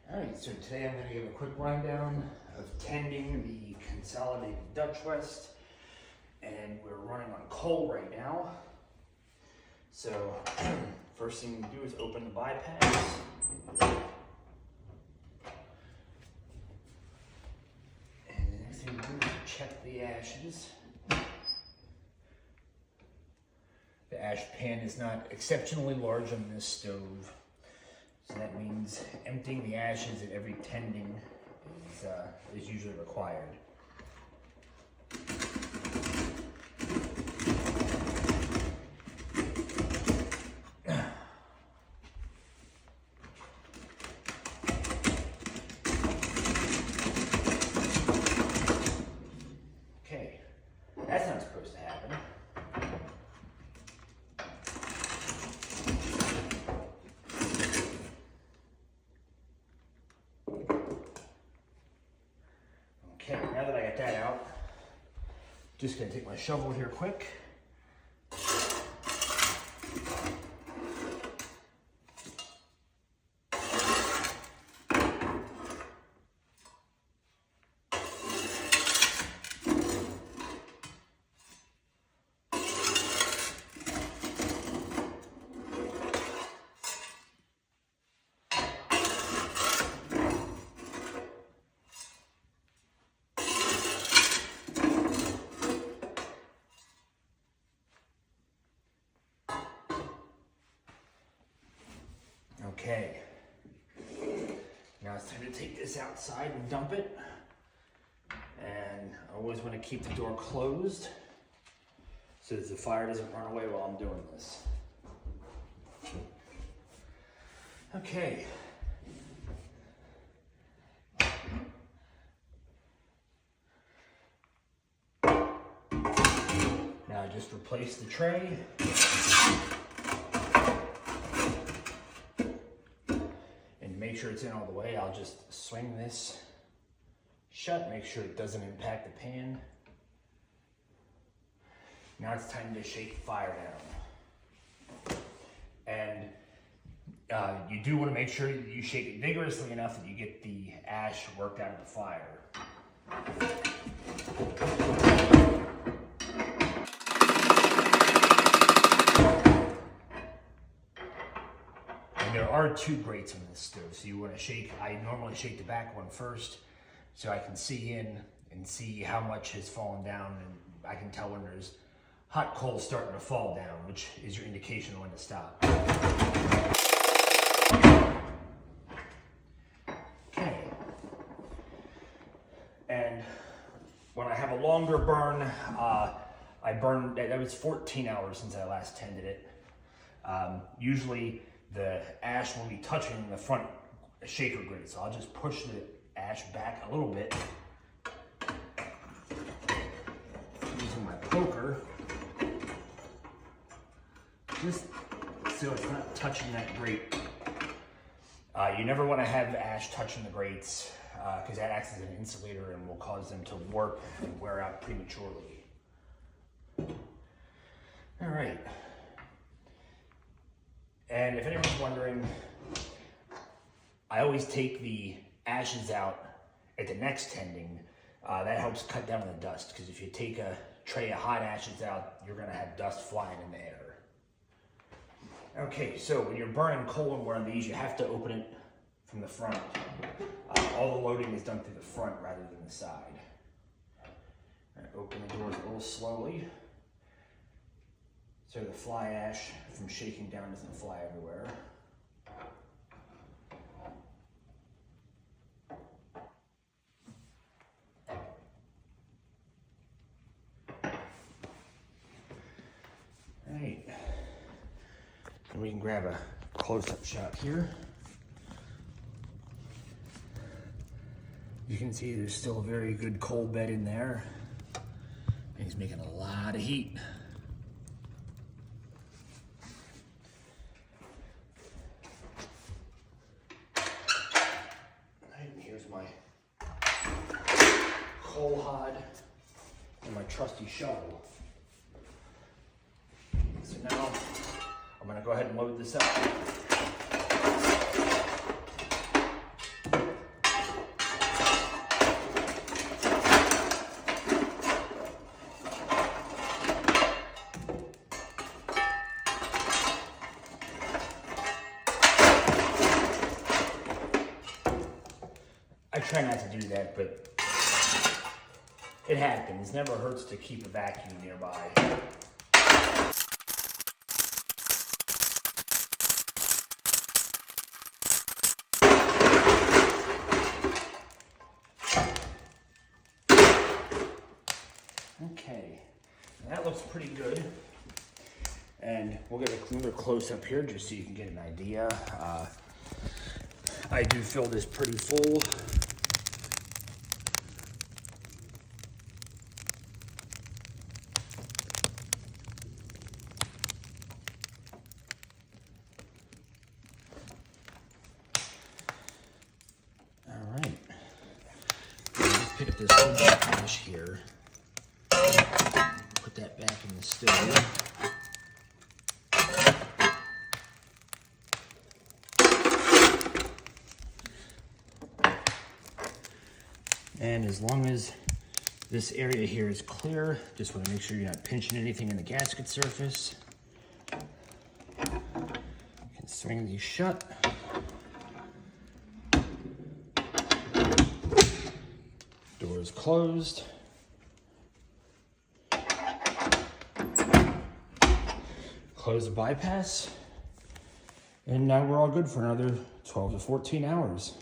Alright, so today I'm going to give a quick rundown of tending the Consolidated Dutchwest, and we're running on coal right now. So first thing we do is open the bypass. And the next thing we do is check the ashes. The ash pan is not exceptionally large on this stove. So that means emptying the ashes at every tending is usually required. Okay, that's not supposed to happen. Okay, now that I got that out, just gonna take my shovel here quick. Okay, now it's time to take this outside and dump it. And I always want to keep the door closed so that the fire doesn't run away while I'm doing this. Okay. Now I just replace the tray. Make sure it's in all the way. I'll just swing this shut, make sure it doesn't impact the pan. Now it's time to shake the fire down. And you do want to make sure that you shake it vigorously enough that you get the ash worked out of the fire. There are two grates on this stove, so you want to shake. I normally shake the back one first so I can see in and see how much has fallen down, and I can tell when there's hot coal starting to fall down, which is your indication when to stop. Okay. And when I have a longer burn, I burn, that was 14 hours since I last tended it. Usually the ash will be touching the front shaker grate, so I'll just push the ash back a little bit using my poker, just so it's not touching that grate. You never want to have ash touching the grates because that acts as an insulator and will cause them to warp and wear out prematurely. All right. And if anyone's wondering, I always take the ashes out at the next tending. That helps cut down on the dust, because if you take a tray of hot ashes out, you're gonna have dust flying in the air. Okay, so when you're burning coal in one of these, you have to open it from the front. All the loading is done through the front rather than the side. Open the doors a little slowly, so the fly ash from shaking down doesn't fly everywhere. All right, and we can grab a close-up shot here. You can see there's still a very good coal bed in there. And he's making a lot of heat. Coal hod and my trusty shovel. So now I'm going to go ahead and load this up. I try not to do that, but it happens. Never hurts to keep a vacuum nearby. Okay, that looks pretty good. And we'll get another close up here just so you can get an idea. I do fill this pretty full. All right. Let's pick up this whole trash here. Put that back in the stove. And as long as this area here is clear, just want to make sure you're not pinching anything in the gasket surface. You can swing these shut. Door is closed. Close the bypass. And now we're all good for another 12 to 14 hours.